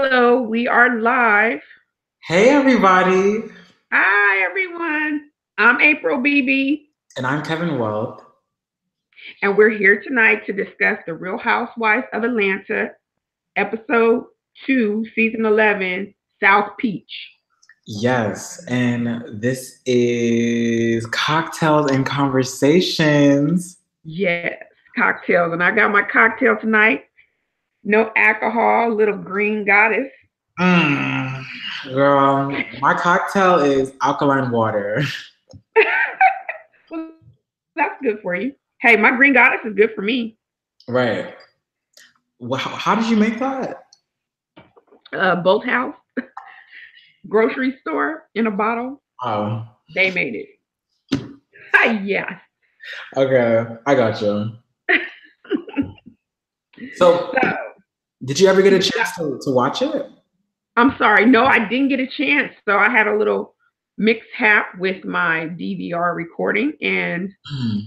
Hello, we are live. Hey everybody, Hi, everyone. I'm April BB, and I'm Kevin Weld. and we're here tonight to discuss The Real Housewives of Atlanta, episode 2, season 11, South Peach. Yes, and this is Cocktails and Conversations. Yes, cocktails. And I got my cocktail tonight. No alcohol, little green goddess. Mm, girl, my cocktail is alkaline water. Well, that's good for you. Hey, my green goddess is good for me. Right. Well, how did you make that? Both house, grocery store in a bottle. Oh, They made it. Yeah. okay, I got you. So, So, did you ever get a chance to watch it? I'm sorry. No, I didn't get a chance. So I had a little mishap with my DVR recording, and Hmm.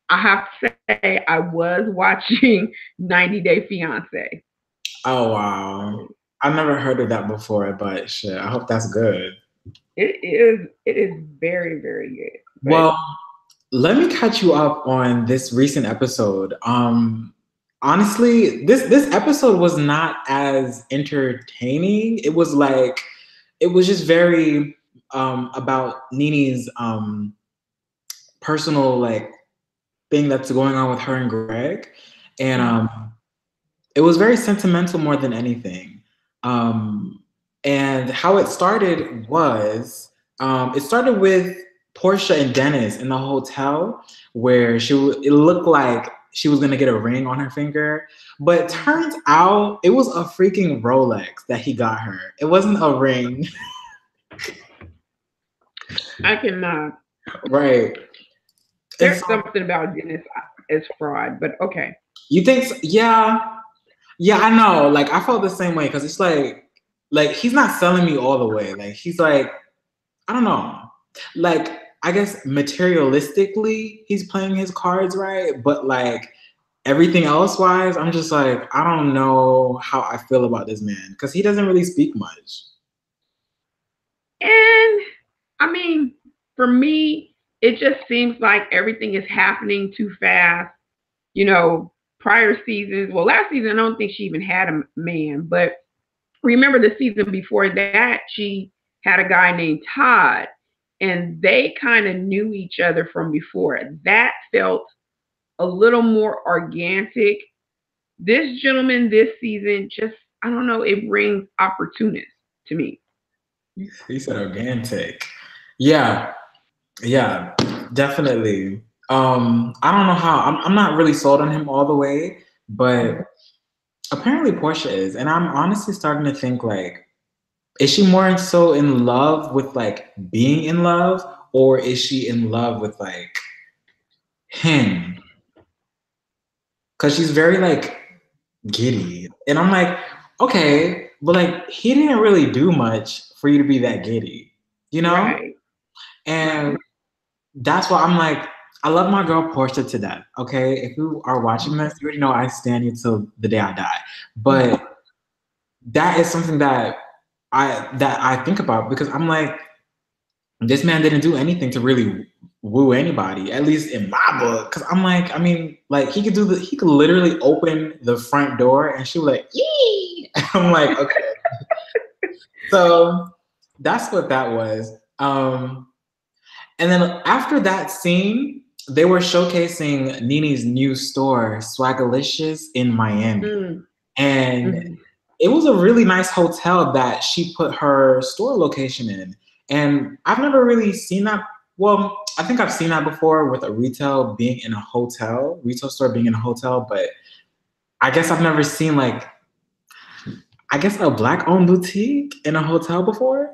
I have to say I was watching 90 Day Fiance. Oh wow, I've never heard of that before, but shit, I hope that's good. It is very, very good. But Well, let me catch you up on this recent episode. Honestly, this episode was not as entertaining. It was just very about Nini's personal thing that's going on with her and Greg, and it was very sentimental more than anything. And how it started was it started with Portia and Dennis in the hotel where it looked like she was gonna get a ring on her finger, but turns out it was a freaking Rolex that he got her. It wasn't a ring, I cannot. right? And There's so something about Dennis as fraud, but okay. you think, yeah, yeah, I know. Like I felt the same way because it's like he's not selling me all the way. Like he's like I don't know. Like, I guess materialistically, he's playing his cards right, but like everything else wise, I'm just like, I don't know how I feel about this man because he doesn't really speak much. And I mean, for me, it just seems like everything is happening too fast. You know, prior seasons, well, last season, I don't think she even had a man, but remember the season before that, she had a guy named Todd, and they kind of knew each other from before. That felt a little more organic. This gentleman this season just, I don't know, it brings opportunists to me. He said organic. Yeah, yeah, definitely. I don't know how. I'm not really sold on him all the way, but apparently Portia is, and I'm honestly starting to think like is she more so in love with like being in love or is she in love with like him? Because she's very like giddy and I'm like okay but like he didn't really do much for you to be that giddy, you know? Right, And right. that's why I'm like I love my girl Portia to death. Okay, if you are watching this you already know I stand you till the day I die, but that is something that I think about because I'm like this man didn't do anything to really woo anybody, at least in my book. Cause I'm like, I mean, like he could literally open the front door and she was like, yee. I'm like, okay. So that's what that was. And then after that scene, they were showcasing Nini's new store, Swagalicious in Miami. Mm, And mhm. it was a really nice hotel that she put her store location in. And I've never really seen that. Well, I think I've seen that before with a retail store being in a hotel, but I guess I've never seen like, I guess a black owned boutique in a hotel before.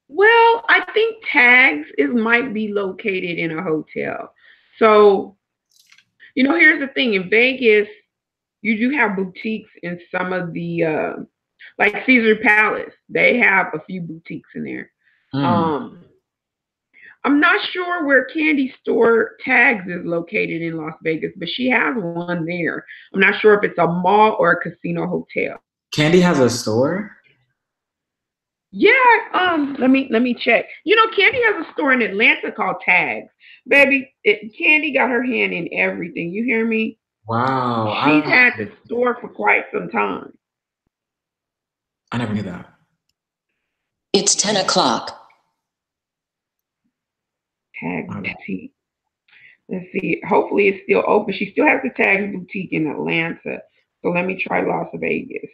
Well, I think tags it might be located in a hotel. So, here's the thing in Vegas, you do have boutiques in some of the like Caesar Palace. They have a few boutiques in there. Mm. Um I'm not sure where Candy Store Tags is located in Las Vegas, but she has one there. I'm not sure if it's a mall or a casino hotel. Candy has a store. Yeah, let me check. You know, Candy has a store in Atlanta called Tags. Baby, Candy got her hand in everything. You hear me? Wow, She's had the store for quite some time. I never knew that. It's 10 o'clock. Tags Boutique. Let's see. Hopefully it's still open. She still has the Tags Boutique in Atlanta. So let me try Las Vegas.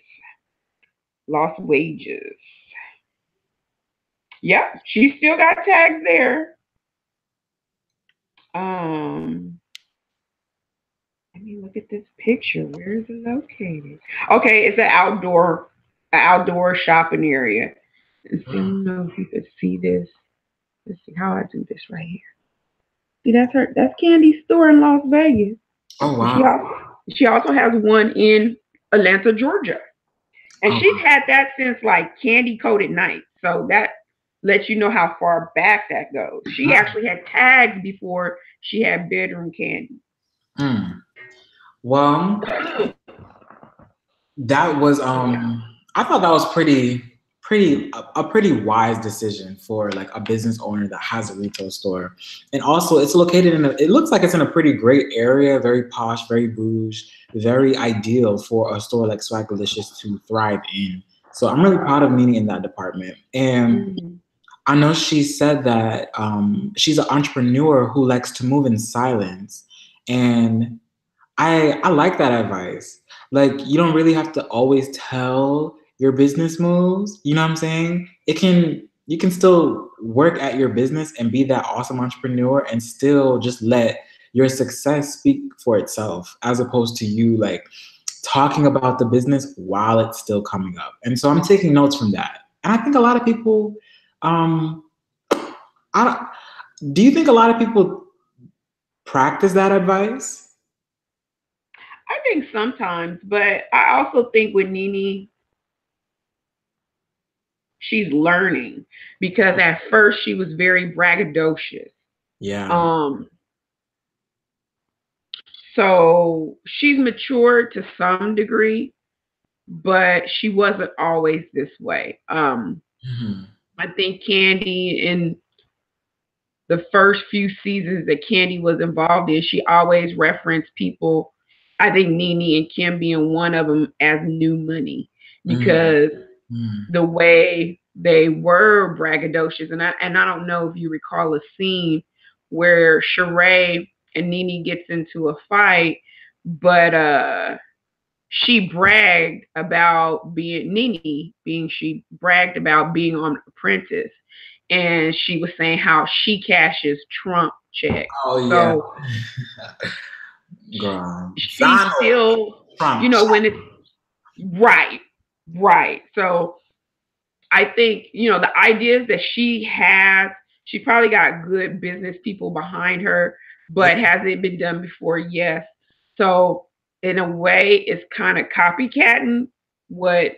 Las Wages. Yep, she still got tags there. Um, Let me look at this picture. Where is it located? Okay, it's an outdoor shopping area. Let's see, I don't know if you could see this. Let's see how I do this right here. See, that's Candy's store in Las Vegas. Oh And wow. she also has one in Atlanta, Georgia. And Oh, she's had that since like Candy Coated Night. So that lets you know how far back that goes. She actually had tags before she had bedroom candy. hmm. Well, that was Yeah. I thought that was a pretty wise decision for like a business owner that has a retail store. And also it's located it looks like it's in a pretty great area, very posh, very bouge, very ideal for a store like Swagalicious to thrive in. So I'm really proud of Nene in that department. And Mm-hmm. I know she said that she's an entrepreneur who likes to move in silence. And I like that advice. Like you don't really have to always tell your business moves. You know what I'm saying? You can still work at your business and be that awesome entrepreneur and still just let your success speak for itself as opposed to you like talking about the business while it's still coming up. And so I'm taking notes from that. And I think a lot of people um I do you think a lot of people practice that advice? I think sometimes, but I also think with Nene, she's learning because at first she was very braggadocious. Yeah. Um, so she's matured to some degree, but she wasn't always this way. Mhm. I think Candy in the first few seasons that Candy was involved in, she always referenced people. I think Nene and Kim being one of them as new money Mhm. because Mhm. the way they were braggadocious, and I don't know if you recall a scene where Sheree and Nene gets into a fight, but she bragged about being Nene being she bragged about being on Apprentice, and she was saying how she cashes Trump checks. Oh yeah, So girl. she Donald still, Trump. when it's right, right. So I think, the ideas that she has, she probably got good business people behind her, Yeah. but has it been done before? Yes. So in a way, it's kind of copycatting what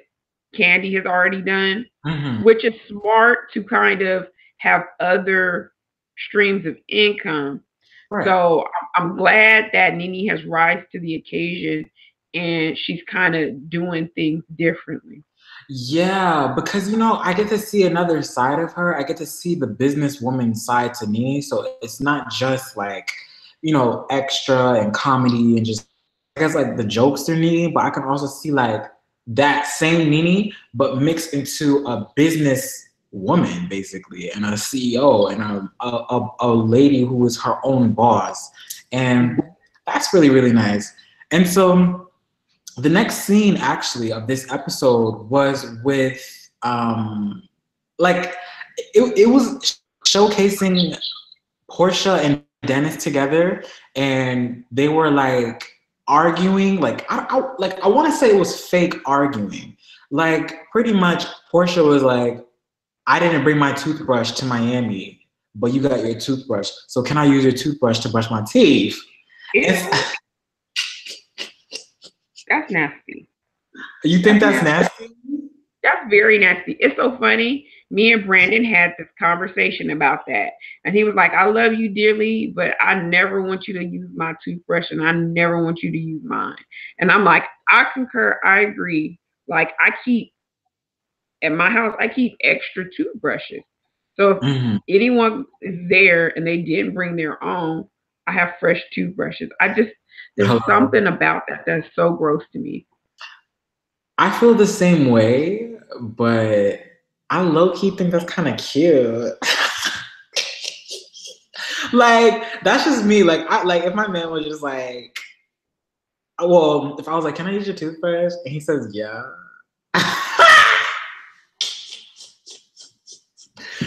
Candy has already done, Mhm. which is smart to kind of have other streams of income. Right. So I'm glad that Nene has rise to the occasion and she's kind of doing things differently. Yeah, because I get to see another side of her. I get to see the businesswoman side to Nene. So it's not just like, extra and comedy and just I guess like the jokester Nene, but I can also see like that same Nene, but mixed into a business woman basically, and a CEO and a lady who is her own boss, and that's really really nice. And so the next scene actually of this episode was with like it was showcasing Portia and Dennis together, and they were like arguing. Like I want to say it was fake arguing. Like pretty much, Portia was like, "I didn't bring my toothbrush to Miami, but you got your toothbrush. So can I use your toothbrush to brush my teeth?" Ew, that's nasty. You think That's that's nasty. nasty? That's very nasty. It's so funny. Me and Brandon had this conversation about that. And he was like, I love you dearly, but I never want you to use my toothbrush and I never want you to use mine. And I'm like, I concur. I agree. Like, I keep at my house, I keep extra toothbrushes. So if Mhm. anyone is there and they didn't bring their own, I have fresh toothbrushes. There's Hello. something about that that's so gross to me. I feel the same way, but I low key think that's kind of cute. Like that's just me. Like I like if my man was just like, well, if I was like, "Can I use your toothbrush?" and he says, "Yeah,"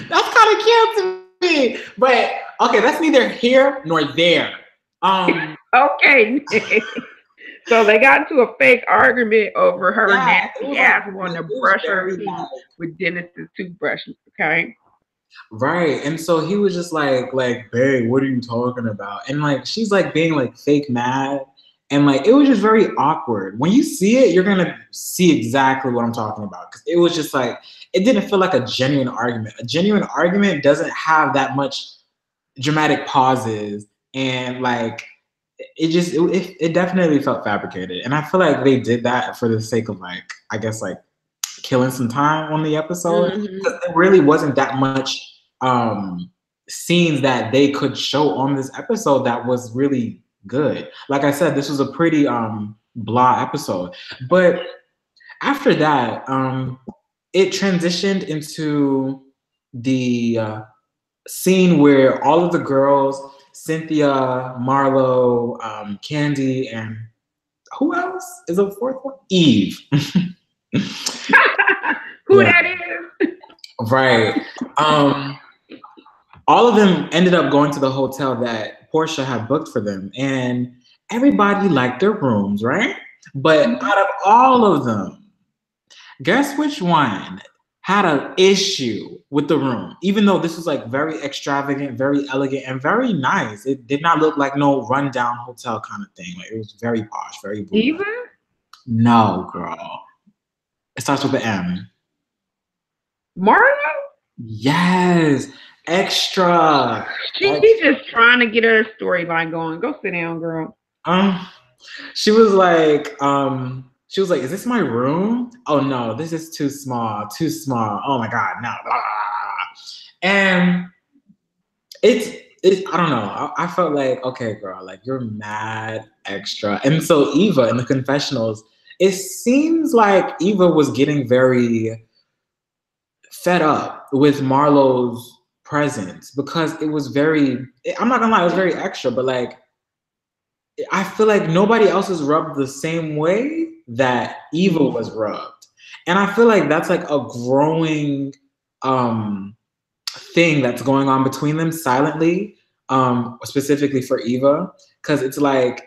that's kind of cute to me. But okay, that's neither here nor there. Um, Okay. So they got into a fake argument over her yeah, it nasty was like ass wanting to it was brush her very teeth like with Dennis's toothbrushes. Okay. right, and so he was just like, "Babe, what are you talking about?" And like she's like being like fake mad, and like it was just very awkward. When you see it, you're gonna see exactly what I'm talking about because it was just like it didn't feel like a genuine argument. A genuine argument doesn't have that much dramatic pauses and like it definitely felt fabricated, and I feel like they did that for the sake of like I guess like killing some time on the episode Hmm. because there really wasn't that much scenes that they could show on this episode that was really good. Like I said, this was a pretty blah episode, but after that it transitioned into the scene where all of the girls, Cynthia, Marlo, Candy, and who else is a fourth one? Eve. Who Yeah, that is? right. Um, all of them ended up going to the hotel that Portia had booked for them, and everybody liked their rooms, right? But Mhm. out of all of them, guess which one had an issue with the room? Even though this was like very extravagant, very elegant, and very nice. It did not look like no rundown hotel kind of thing. Like it was very posh, very bougie. Eva? No, girl. It starts with the M. Marlo? Yes. Extra. She just trying to get her storyline going. Go sit down, girl. Um, she was like, "Is this my room? Oh no, this is too small, too small. Oh my god, no." Blah, blah, blah. And it's I don't know. I felt like, okay, girl, like you're mad extra. And so Eva in the confessionals, it seems like Eva was getting very fed up with Marlo's presence because it was very I'm not gonna lie, it was very extra, but like I feel like nobody else is rubbed the same way that Eva was rubbed. And I feel like that's like a growing um thing that's going on between them silently, specifically for Eva, because it's like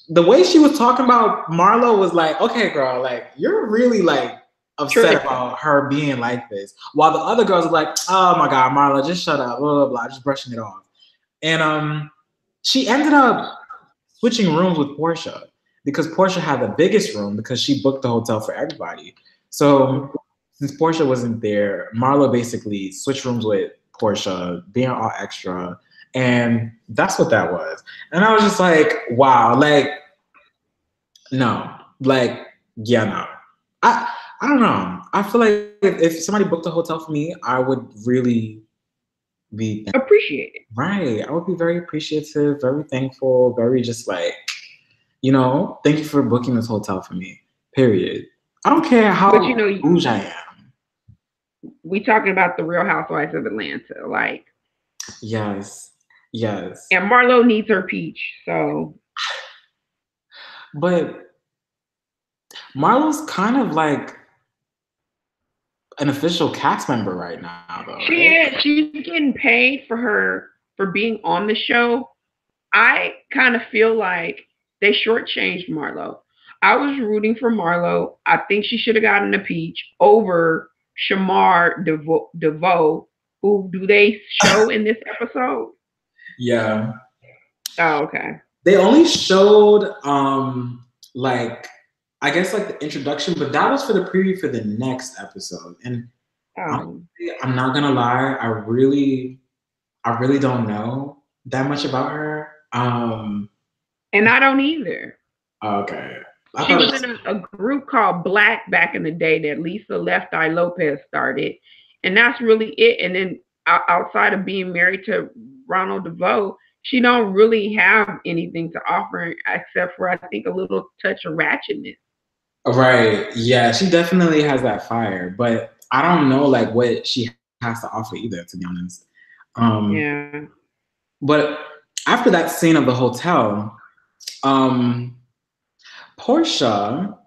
the way she was talking about Marlo was like, okay, girl, like you're really like upset Tripping. about her being like this, while the other girls are like, oh my god, Marlo, just shut up, blah blah blah, just brushing it off. And she ended up switching rooms with Portia because Portia had the biggest room because she booked the hotel for everybody. So since Portia wasn't there, Marlo basically switched rooms with Portia, being all extra, and that's what that was. And I was just like, wow, like no, like yeah, no. I don't know. I feel like if somebody booked a hotel for me, I would really be Appreciate it. right. I would be very appreciative, very thankful, very just like thank you for booking this hotel for me. Period. I don't care But you how know, bougie I am. we talking about the Real Housewives of Atlanta, like, Yes. Yes. and Marlo needs her peach. So But Marlo's kind of like an official cast member right now, though, she right? is. She's getting paid for being on the show. I kind of feel like they shortchanged Marlo. I was rooting for Marlo. I think she should have gotten a peach over Shamar DeVoe. Who do they show in this episode? Yeah. Oh, okay. They only showed like I guess like the introduction, but that was for the preview for the next episode. And Um, honestly, I'm not gonna lie, I really don't know that much about her. and I don't either. Okay. She was in a group called Black back in the day that Lisa Left Eye Lopez started, and that's really it. And then outside of being married to Ronald DeVoe, she don't really have anything to offer except for I think a little touch of ratchetness. Right. Yeah, she definitely has that fire, but I don't know like what she has to offer either, to be honest. Yeah. But after that scene of the hotel, Portia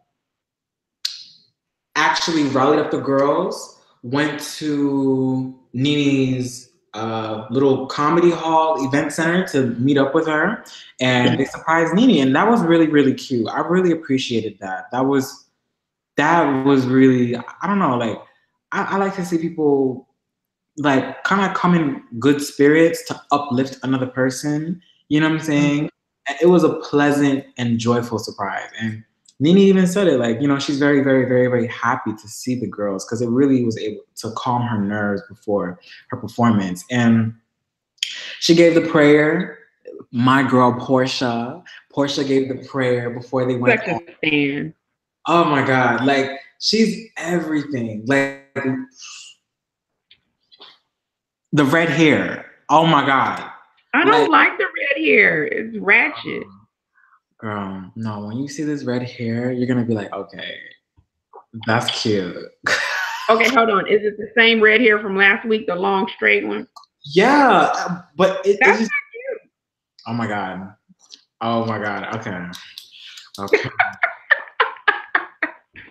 actually rallied up the girls, went to Nini's little comedy hall event center to meet up with her, and they surprised Nini, and that was really, really cute. I really appreciated that. That was really, I don't know, like I like to see people like kind of come in good spirits to uplift another person. You know what I'm saying? And it was a pleasant and joyful surprise. And Nini even said it, like, you know, she's very, very, very, very happy to see the girls because it really was able to calm her nerves before her performance. And she gave the prayer. My girl Portia gave the prayer before they went. Such a fan. Oh my God. Like, she's everything. Like, the red hair. Oh my God. I don't like the red hair. It's ratchet. Girl, no, when you see this red hair, you're going to be like, okay, that's cute. Okay, hold on. Is it the same red hair from last week, the long straight one? Yeah, but that's not cute. Oh my God. Oh my God. Okay. Okay.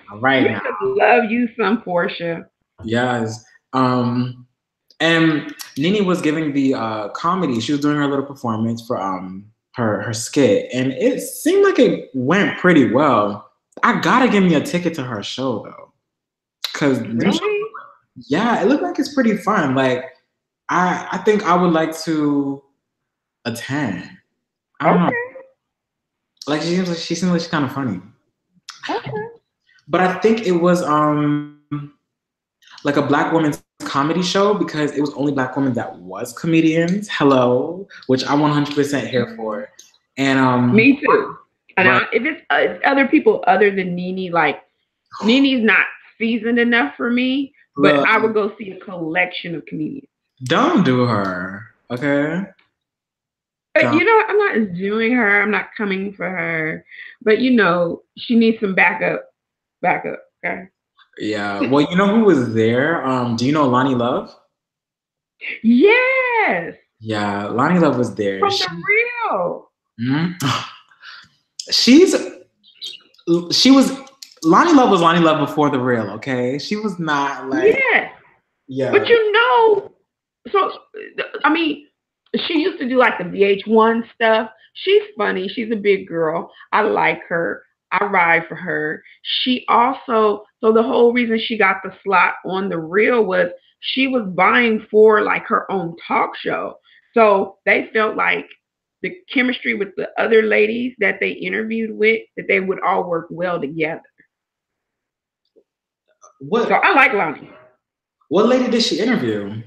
All right now. Love you some, Portia. Yes. And Nini was giving the comedy. She was doing her little performance for her skit, and it seemed like it went pretty well. I gotta give me a ticket to her show though, because really, yeah, it looked like it's pretty fun. Like I think I would like to attend. I don't know. Like she seems like she's kind of funny. Okay. But I think it was like a Black woman's comedy show because it was only Black women that was comedians. Hello, which I'm 100% here for. And me too. And if it's other people other than Nini, like Nini's not seasoned enough for me, but I would go see a collection of comedians. Don't do her, okay? You know, I'm not doing her. I'm not coming for her. But you know, she needs some backup. Okay. Yeah. Well, you know who was there? Do you know Lonnie Love? Yes. Yeah, Lonnie Love was there. From The Real. Mm-hmm. Lonnie Love was Lonnie Love before The Real, okay? She was not like... Yeah. But you know, so, I mean, she used to do like the VH1 stuff. She's funny. She's a big girl. I like her. I ride for her. She also, so the whole reason she got the slot on The Real was she was vying for like her own talk show. So they felt like the chemistry with the other ladies that they interviewed with, that they would all work well together. So I like Lonnie. What lady did she interview?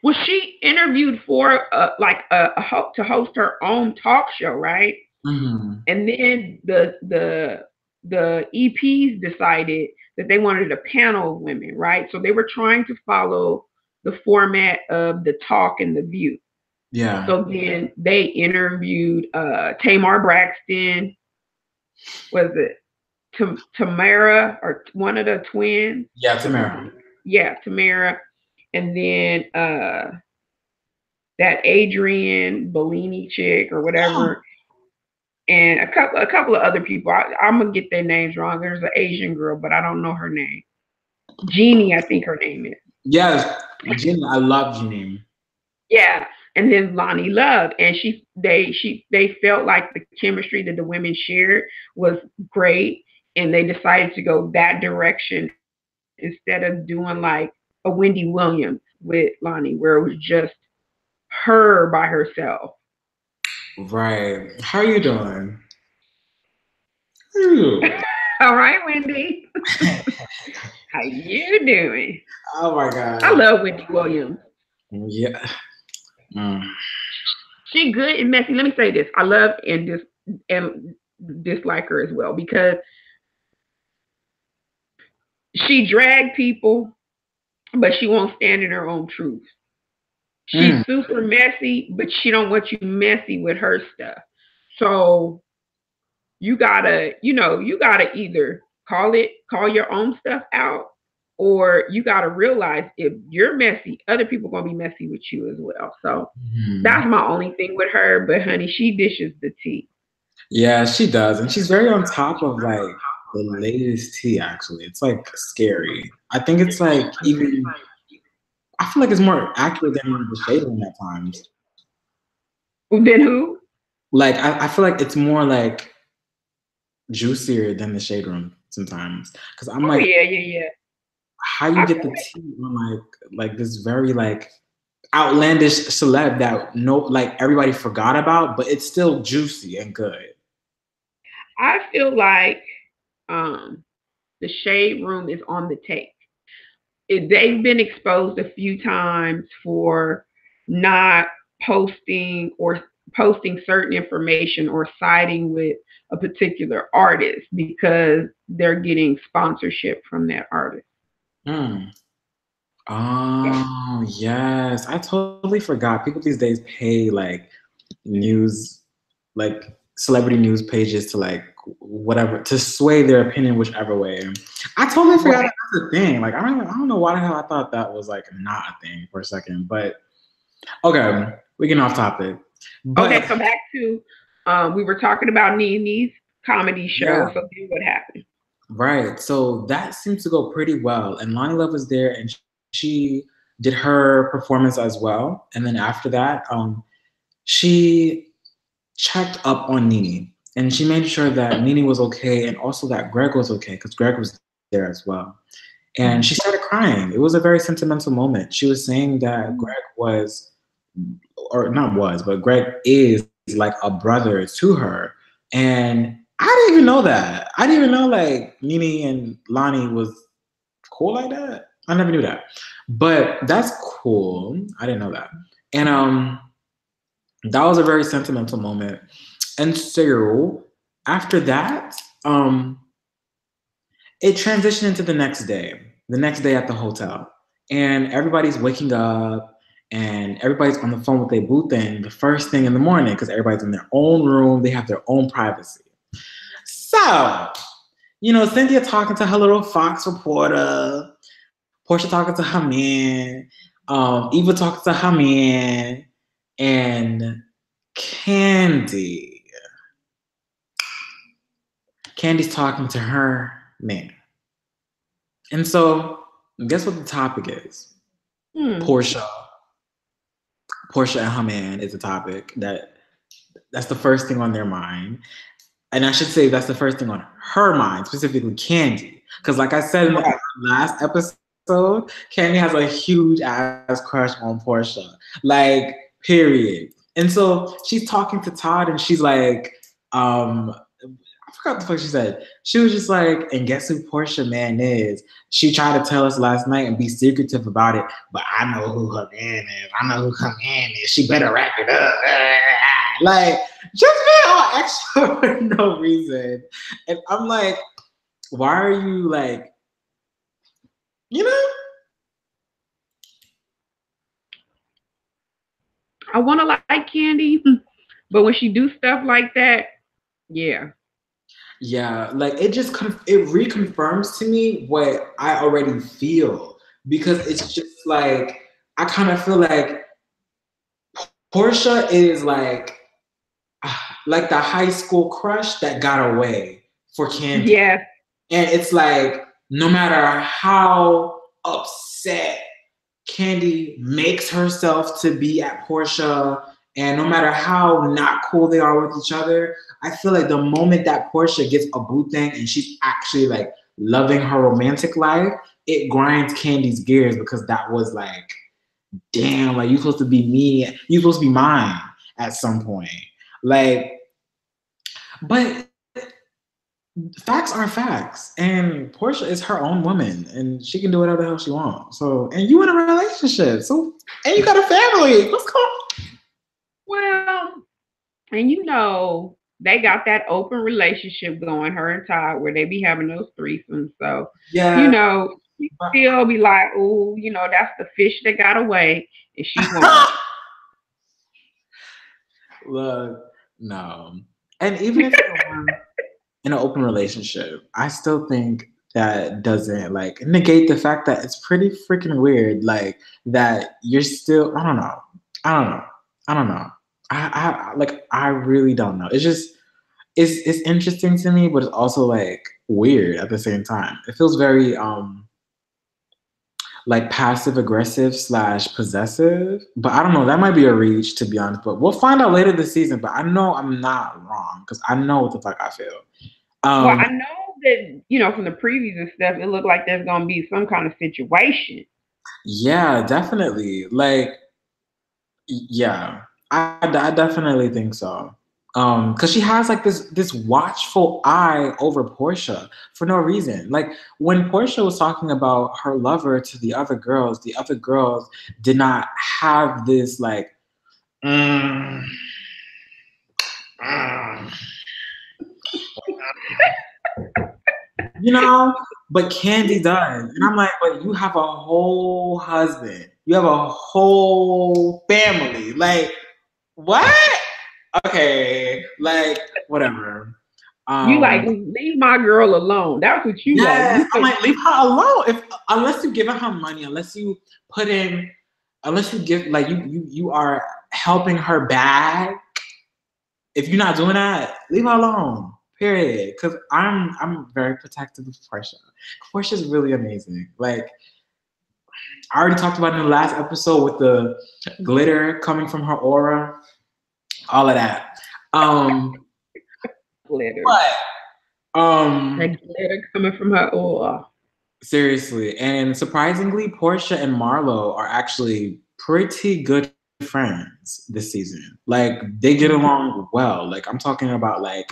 Well, she interviewed for to host her own talk show, right? Mm-hmm. And then the EPs decided that they wanted a panel of women, right? So they were trying to follow the format of The Talk and The View. Yeah. So then they interviewed Tamar Braxton. Was it Tamara or one of the twins? Yeah, Tamara. Yeah, Tamara. And then that Adrienne Bellini chick or whatever. And a couple of other people. I'm gonna get their names wrong. There's an Asian girl, but I don't know her name. Jeannie, I think her name is. Yes, Jeannie. I love Jeannie. Yeah, and then Lonnie Love, and they felt like the chemistry that the women shared was great, and they decided to go that direction instead of doing like a Wendy Williams with Lonnie, where it was just her by herself. Right. How are you doing? How are you? All right, Wendy. How you doing? Oh my God. I love Wendy Williams. Yeah. She good and messy. Let me say this. I love and dislike her as well because she dragged people, but she won't stand in her own truth. She's Mm. super messy, but she don't want you messy with her stuff. So you gotta either call your own stuff out, or you gotta realize if you're messy, other people gonna be messy with you as well. So Mhm. that's my only thing with her. But honey, she dishes the tea. Yeah, she does, and she's very on top of like the latest tea. Actually, it's like scary. I think it's like even. I feel like it's more accurate than the Shade Room at times. Then who? Like I feel like it's more like juicier than the Shade Room sometimes. Because I'm Oh like, yeah, yeah, yeah. how you I get feel the tea on like this very like outlandish celeb that no like everybody forgot about, but it's still juicy and good. I feel like um the shade room is on the take. They've been exposed a few times for not posting or posting certain information or siding with a particular artist because they're getting sponsorship from that artist. Mm. Oh yes, I totally forgot. People these days pay like news, like celebrity news pages to like whatever to sway their opinion whichever way. I totally forgot Right. that that's a thing. Like I don't know why the hell I thought that was like not a thing for a second. But okay, we get off topic. Okay, But so back to we were talking about Nene's comedy show. yeah, So then what happened? right. So that seemed to go pretty well. And Lonnie Love was there and she did her performance as well. And then after that, she checked up on Nene and she made sure that Nene was okay and also that Greg was okay because Greg was there as well. And she started crying. It was a very sentimental moment. She was saying that Greg was, or not was, but Greg is like a brother to her. And I didn't even know that. I didn't even know like Nene and Lonnie was cool like that. I never knew that. But that's cool. I didn't know that. And that was a very sentimental moment. And so after that, it transitioned into the next day at the hotel. And everybody's waking up and everybody's on the phone with their boo thing the first thing in the morning because everybody's in their own room. They have their own privacy. So, Cynthia talking to her little Fox reporter, Portia talking to her man, Eva talking to her man, and Candy. Candy's talking to her man. And so, guess what the topic is? Hmm. Portia. Portia and her man is a topic that's the first thing on their mind. And I should say that's the first thing on her mind, specifically Candy. Because like I said in the last episode, Candy has a huge ass crush on Portia. Like, period. And so she's talking to Todd and she's like, I forgot the fuck she said. She was just like, and guess who Portia man is? She tried to tell us last night and be secretive about it, but I know who her man is. I know who her man is. She better wrap it up. Like, just being all extra for no reason. And I'm like, why are you like, you know? I want to like Candy, but when she do stuff like that, yeah. Yeah, like it reconfirms to me what I already feel because it's just like I kind of feel like Portia is like the high school crush that got away for Candy. Yes. And it's like no matter how upset Candy makes herself to be at Portia, and no matter how not cool they are with each other, I feel like the moment that Portia gets a boo thing and she's actually like loving her romantic life, it grinds Candy's gears because that was like, damn, like you supposed to be me, you supposed to be mine at some point. Like, but facts are facts, and Portia is her own woman, and she can do whatever the hell she wants. So, and you in a relationship, so and you got a family. What's going on? Well, and they got that open relationship going, her and Todd, where they be having those threesomes. So, Yeah. she still be like, oh, that's the fish that got away, and she won't. Look, no. And even if you're in an open relationship, I still think that doesn't like negate the fact that it's pretty freaking weird. Like that you're still. I don't know. I don't know. I don't know. I really don't know. It's just it's interesting to me, but it's also like weird at the same time. It feels very like passive aggressive / possessive. But I don't know. That might be a reach, to be honest. But we'll find out later this season. But I know I'm not wrong because I know what the fuck I feel. Well, I know that, from the previews and stuff, it looked like there's gonna be some kind of situation. Yeah, definitely. Like, yeah, I definitely think so. Because she has like this watchful eye over Portia for no reason. Like when Portia was talking about her lover to the other girls did not have this like, mm, mm, but Candy does. And I'm like, but you have a whole husband. You have a whole family. Like, what? Okay, like whatever. You like leave my girl alone. That's what you Yes, like. I'm like leave her alone. Unless you giving her money, unless you give like you are helping her bag. If you're not doing that, leave her alone. Period. Because I'm very protective of Portia. Portia's really amazing. Like I already talked about in the last episode with the glitter coming from her aura, all of that. Glitter. But that glitter coming from her aura. Seriously, and surprisingly, Portia and Marlo are actually pretty good friends this season. Like they get along well. Like I'm talking about like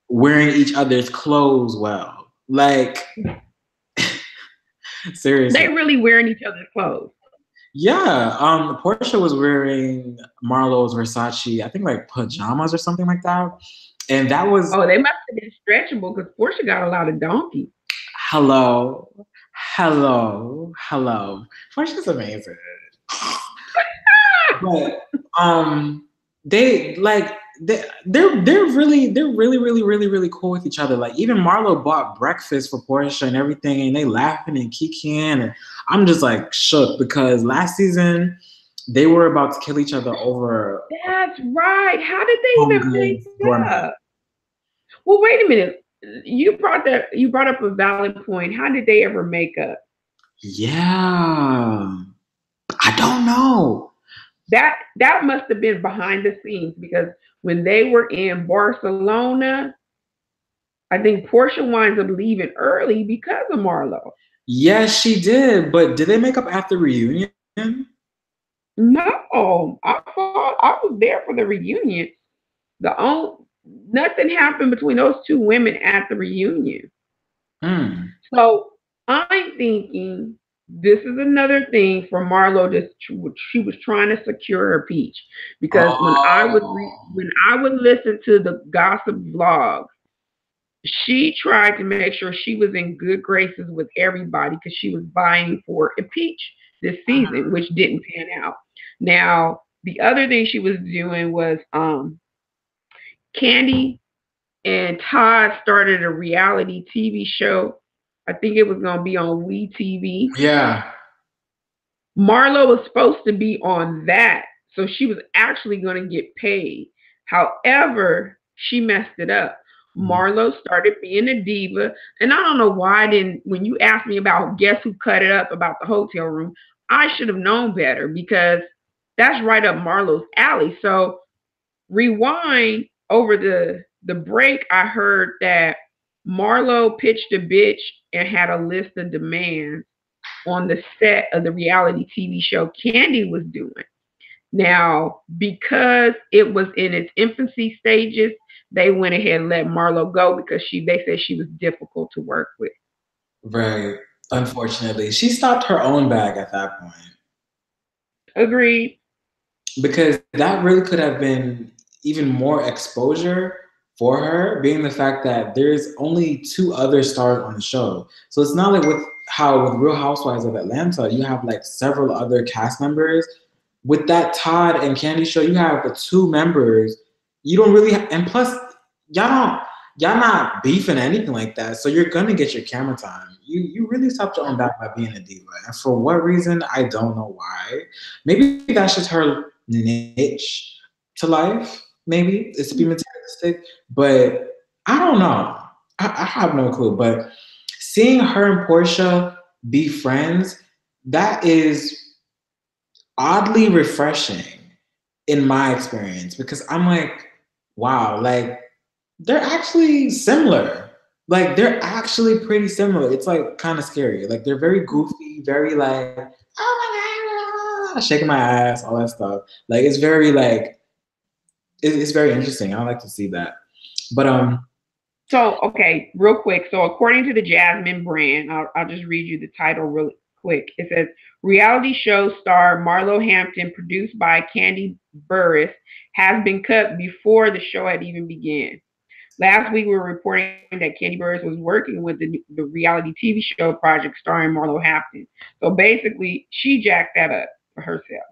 wearing each other's clothes well. Like seriously, they really wearing each other's clothes. Yeah, Portia was wearing Marlo's Versace, I think like pajamas or something like that, and that was they must have been stretchable because Portia got a lot of donkey. Hello. Portia's amazing. But they're really cool with each other. Like even Marlo bought breakfast for Portia and everything, and they laughing and kikiing, and I'm just like shook because last season they were about to kill each other over. That's right. How did they even make that? Well, wait a minute. You brought up a valid point. How did they ever make up? Yeah. I don't know. That must have been behind the scenes because when they were in Barcelona, I think Portia winds up leaving early because of Marlo. Yes, she did. But did they make up at the reunion? No, I was there for the reunion. Nothing happened between those two women at the reunion. So I'm thinking this is another thing for Marlo. She was trying to secure her peach because when I would listen to the gossip vlogs, she tried to make sure she was in good graces with everybody because she was vying for a peach this season, which didn't pan out. Now the other thing she was doing was Candy and Todd started a reality TV show. I think it was going to be on WeTV. Yeah. Marlo was supposed to be on that. So she was actually going to get paid. However, she messed it up. Marlo started being a diva. And I don't know why when you asked me about guess who cut it up about the hotel room, I should have known better because that's right up Marlo's alley. So rewind over the break, I heard that Marlo pitched a bitch and had a list of demands on the set of the reality TV show Candy was doing. Now, because it was in its infancy stages, they went ahead and let Marlo go because they said she was difficult to work with. Right. Unfortunately, she stopped her own bag at that point. Agreed. Because that really could have been even more exposure for her, being the fact that there's only 2 other stars on the show. So it's not like with Real Housewives of Atlanta, you have like several other cast members. With that Todd and Candy show, you have the 2 members. You don't really, and plus, y'all not beefing anything like that. So you're gonna get your camera time. You really stopped your own back by being a diva, and for what reason, I don't know why. Maybe that's just her niche to life. Maybe it's to be materialistic, but I don't know. I have no clue. But seeing her and Portia be friends, that is oddly refreshing in my experience because I'm like, wow, like they're actually similar. Like they're actually pretty similar. It's like kind of scary. Like they're very goofy, very like, oh my god, shaking my ass, all that stuff. Like it's very like it's very interesting. I like to see that. But So, okay, real quick. So, according to the Jasmine brand, I'll just read you the title real quick. It says, reality show star Marlo Hampton, produced by Candy Burris, has been cut before the show had even begun. Last week, we were reporting that Candy Burris was working with the reality TV show project starring Marlo Hampton. So, basically, she jacked that up for herself.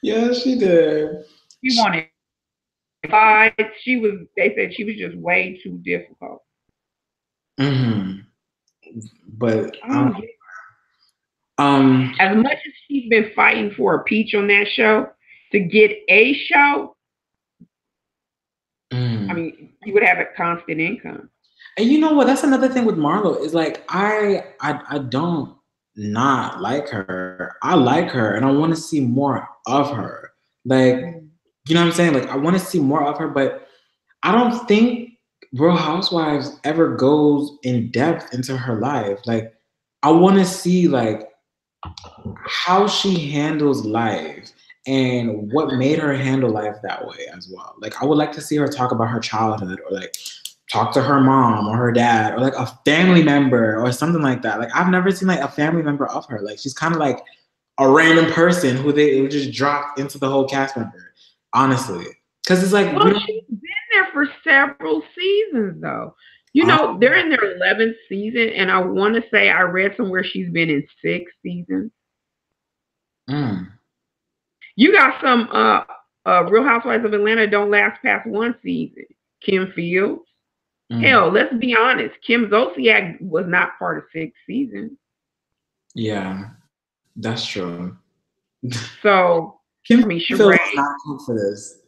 yeah, she did. She wanted they said she was just way too difficult. Mm-hmm. But as much as she's been fighting for a peach on that show, to get a show, I mean, you would have a constant income. And you know what? That's another thing with Marlo is like I don't not like her. I like her, and I want to see more of her. Like, you know what I'm saying? Like, I want to see more of her, but I don't think Real Housewives ever goes in depth into her life. Like, I want to see like how she handles life and what made her handle life that way as well. Like, I would like to see her talk about her childhood or like talk to her mom or her dad or like a family member or something like that. Like, I've never seen like a family member of her. Like, she's kind of like a random person who they just drop into the whole cast member, honestly. Because it's like, well, she's been there for several seasons though. You know, they're in their 11th season, and I want to say I read somewhere she's been in 6 seasons. You got some Real Housewives of Atlanta don't last past 1 season. Kim Fields. Hell, let's be honest. Kim Zolciak was not part of 6 seasons. Yeah, that's true. So, Kim I mean, Fields was not cut for this.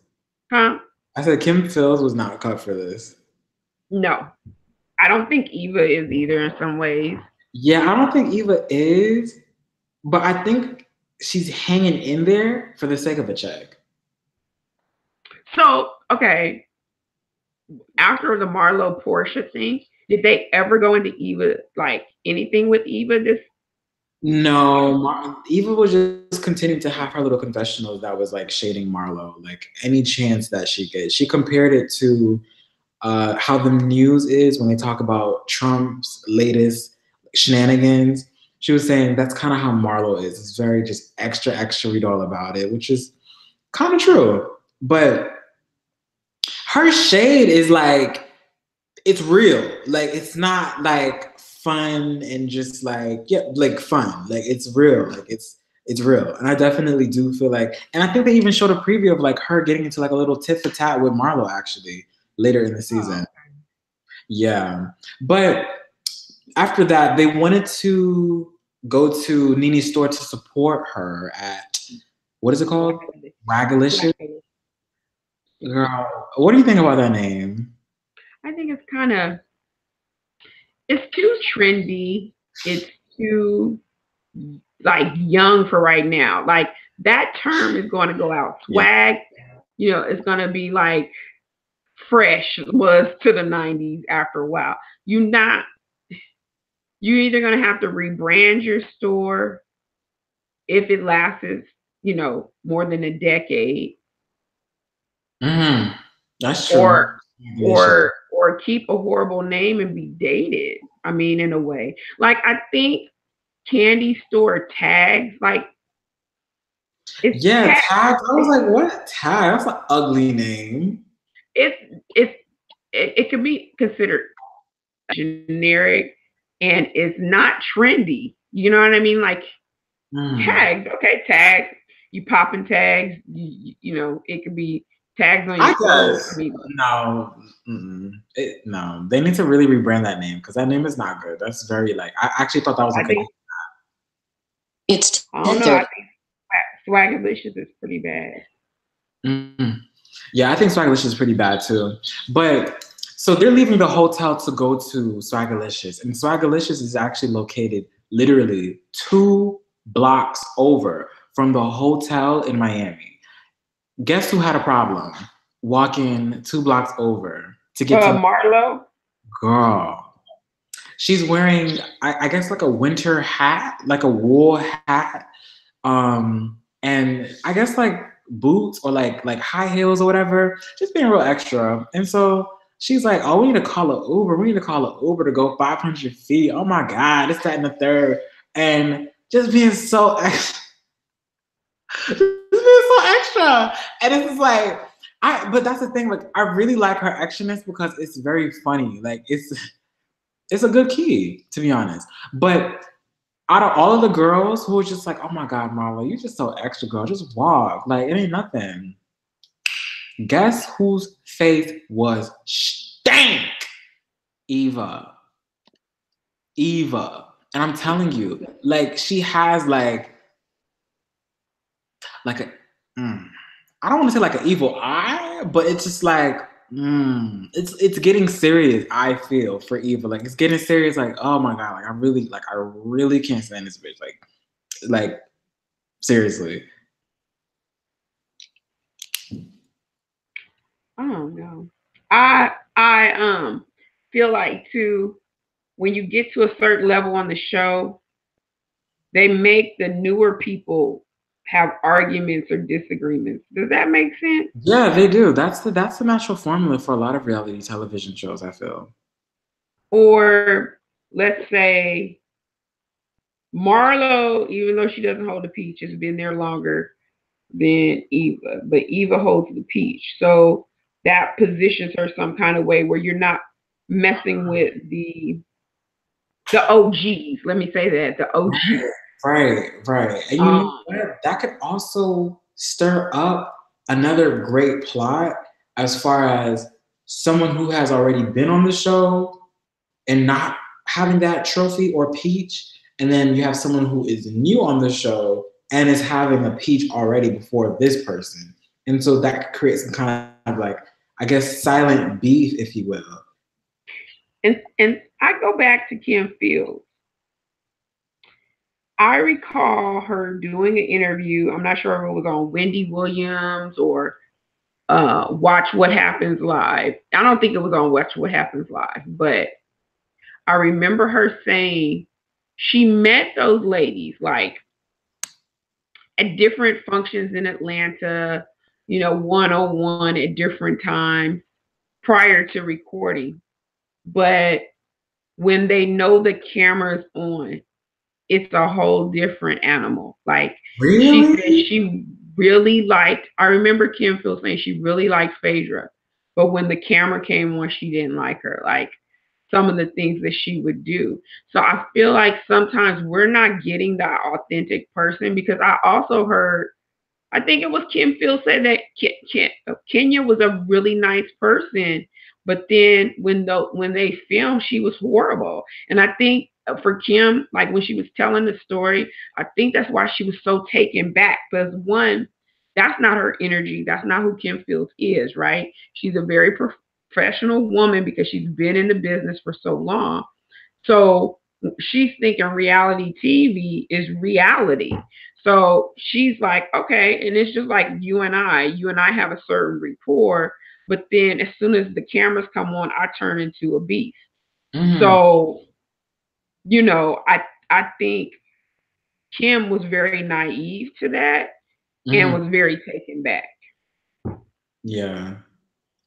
Huh? I said Kim Fields was not cut for this. No. I don't think Eva is either in some ways. Yeah, I don't think Eva is, but I think she's hanging in there for the sake of a check. So, okay. After the Marlo Portia thing, did they ever go into Eva, like anything with Eva? No, Eva was just continuing to have her little confessionals that was like shading Marlo, like any chance that she gets. She compared it to how the news is when they talk about Trump's latest shenanigans. She was saying that's kind of how Marlo is. It's very just extra read all about it, which is kind of true. But her shade is like, it's real. Like, it's not like fun and just like, yeah, like fun. Like, it's real. Like, it's real. And I definitely do feel like, and I think they even showed a preview of like her getting into like a little tit for tat with Marlo actually later in the season. Yeah. But after that, they wanted to go to Nene's store to support her at, what is it called? Wagalicious? Girl, what do you think about that name? I think it's kind of, it's too trendy. It's too like young for right now. Like that term is going to go out. Swag, you know, it's going to be like fresh was to the 90s after a while. You're either going to have to rebrand your store if it lasts, you know, more than a decade. That's true. Or keep a horrible name and be dated. I mean, in a way. Like, I think candy store tags, like, Tags. I was like, what? Tag? That's an ugly name. it's it can be considered generic, and it's not trendy. You know what I mean? Like tags, okay, tags. You popping tags. You know, it could be tags on I your clothes. I guess mean, no, no. They need to really rebrand that name because that name is not good. That's very like I actually thought that was I like a think It's I don't know. I 10:30. think Swagalicious is pretty bad. mm. Yeah, I think Swagalicious is pretty bad too. But so they're leaving the hotel to go to Swagalicious, and Swagalicious is actually located literally 2 blocks over from the hotel in Miami. Guess who had a problem walking 2 blocks over to get to Marlo. girl? She's wearing, I guess, like a winter hat, like a wool hat, and I guess like boots or like high heels or whatever, just being real extra. And so she's like, "Oh, we need to call an Uber. We need to call an Uber to go 500 feet. Oh my God, it's that and the third." And just being so extra, just being so extra. And it's just like, but that's the thing. Like, I really like her extraness because it's very funny. Like, it's a good key, to be honest. But out of all of the girls who were just like, "Oh my God, Marla, you're just so extra, girl. Just walk. Like, it ain't nothing." Guess whose face was stank? Eva. Eva. And I'm telling you, like, she has like a, I don't want to say like an evil eye, but it's just like, it's getting serious. I feel for Eva, like it's getting serious. Like, oh my God, like I really can't stand this bitch. Like seriously. I don't know. I feel like too, when you get to a certain level on the show, they make the newer people have arguments or disagreements. Does that make sense? Yeah, they do. That's the natural formula for a lot of reality television shows, I feel. Or let's say Marlo, even though she doesn't hold the peach, has been there longer than Eva, but Eva holds the peach. So that positions her some kind of way where you're not messing with the OGs. Let me say that, the OGs. Right. And you know what? That could also stir up another great plot as far as someone who has already been on the show and not having that trophy or peach. And then you have someone who is new on the show and is having a peach already before this person. And so that creates some kind of like, I guess, silent beef, if you will. And I go back to Kim Fields. I recall her doing an interview. I'm not sure if it was on Wendy Williams or Watch What Happens Live. I don't think it was on Watch What Happens Live, but I remember her saying she met those ladies like at different functions in Atlanta, 101 at different times prior to recording. But when they know the camera's on, it's a whole different animal. Like really? She said she really liked, I remember Kim Fields saying she really liked Phaedra, but when the camera came on, she didn't like her. Like some of the things that she would do. So I feel like sometimes we're not getting that authentic person, because I also heard, I think it was Kim Fields said that Kenya was a really nice person, but then when they filmed, she was horrible. And I think for Kim, like when she was telling the story, I think that's why she was so taken back, because one, that's not her energy. That's not who Kim Fields is, right? She's a very professional woman because she's been in the business for so long. So she's thinking reality TV is reality. So she's like, okay, and it's just like you and I. You and I have a certain rapport, but then as soon as the cameras come on, I turn into a beast. Mm-hmm. So, I think Kim was very naive to that, and was very taken back. Yeah.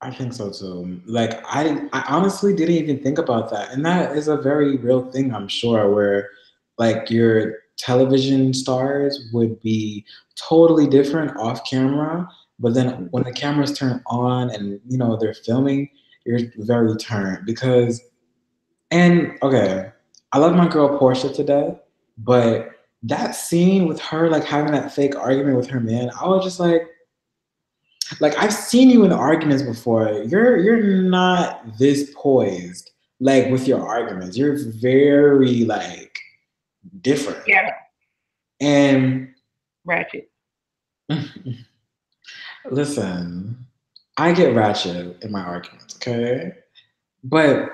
I think so too. Like I honestly didn't even think about that. And that is a very real thing, I'm sure, where like your television stars would be totally different off camera But then when the cameras turn on and they're filming, you're very turned because okay, I love my girl Portia to death, but that scene with her like having that fake argument with her man, I was just like I've seen you in arguments before. You're not this poised like with your arguments. You're very like different. Yeah. And Ratchet. listen, I get ratchet in my arguments, okay? But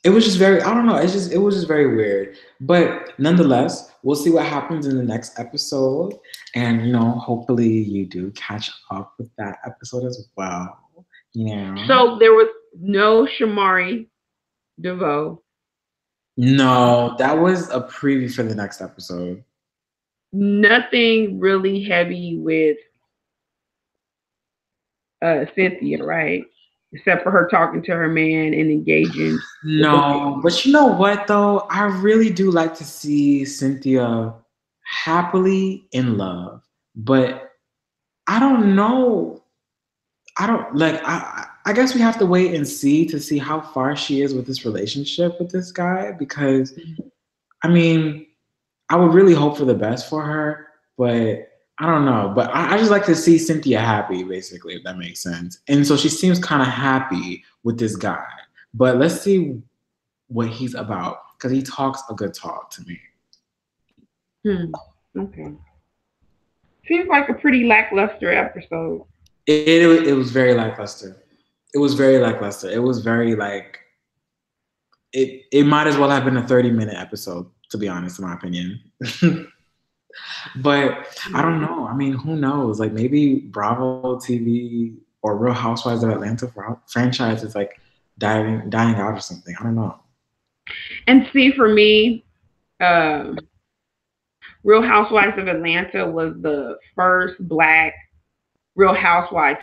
it was just very, I don't know, it was just very weird. But nonetheless, we'll see what happens in the next episode. And hopefully you do catch up with that episode as well. So there was no Shamari DeVoe. No, that was a preview for the next episode. Nothing really heavy with Cynthia, right? Except for her talking to her man and engaging. No, but you know what though? I really do like to see Cynthia happily in love, but I don't know. I don't like. I guess we have to wait and see how far she is with this relationship with this guy because, I mean, I would really hope for the best for her, but I don't know. But I just like to see Cynthia happy, basically, if that makes sense. And so she seems kind of happy with this guy. But let's see what he's about because he talks a good talk to me. Okay. Seems like a pretty lackluster episode. It was very lackluster. It was very lackluster. It was very like it might as well have been a 30-minute episode, to be honest, in my opinion. But I don't know. I mean, who knows? Like maybe Bravo TV or Real Housewives of Atlanta franchise is like dying out or something. I don't know. And see, for me, Real Housewives of Atlanta was the first Black Real Housewives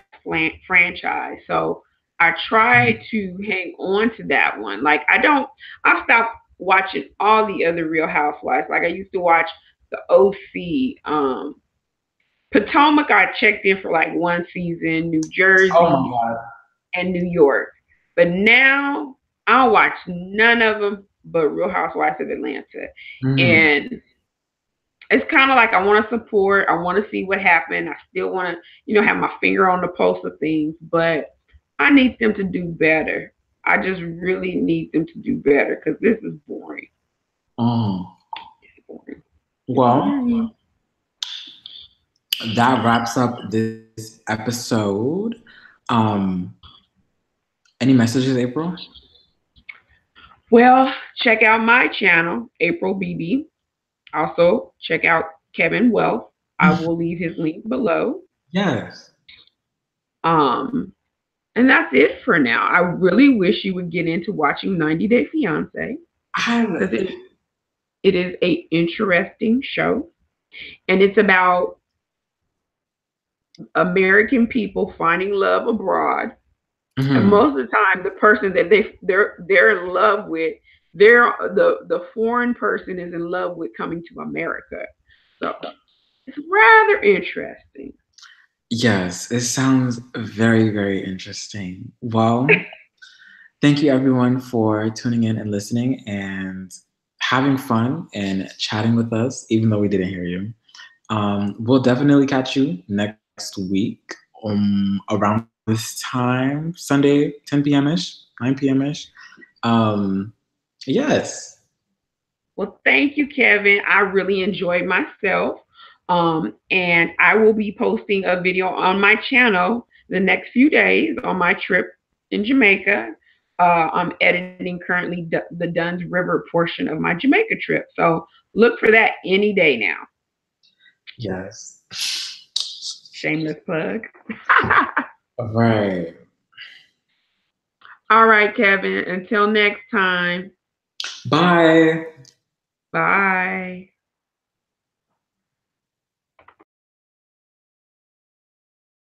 franchise. So I tried to hang on to that one. Like I stopped watching all the other Real Housewives. Like I used to watch the OC. Potomac, I checked in for like one season, New Jersey and New York. But now I don't watch none of them but Real Housewives of Atlanta. And it's kind of like I want to support. I want to see what happened. I still want to, have my finger on the pulse of things, but I need them to do better. I just really need them to do better because this is boring. It's boring. Well, that wraps up this episode. Any messages, April? Well, check out my channel, April BB. Also, check out Kevin Wealth. I will leave his link below. Yes. And that's it for now. I really wish you would get into watching 90 Day Fiancé. Because it is an interesting show. And it's about American people finding love abroad. And most of the time, the person that they're in love with, the foreign person is in love with coming to America. So it's rather interesting. Yes, it sounds very, very interesting. Well, thank you everyone for tuning in and listening and having fun and chatting with us, even though we didn't hear you. We'll definitely catch you next week around this time, Sunday, 10 p.m.-ish, 9 p.m.-ish. Yes. Well, thank you, Kevin. I really enjoyed myself. And I will be posting a video on my channel the next few days on my trip in Jamaica. I'm editing currently the Dunn's River portion of my Jamaica trip. So look for that any day now. Yes. Shameless plug. Right. All right, Kevin. Until next time. Bye. Bye.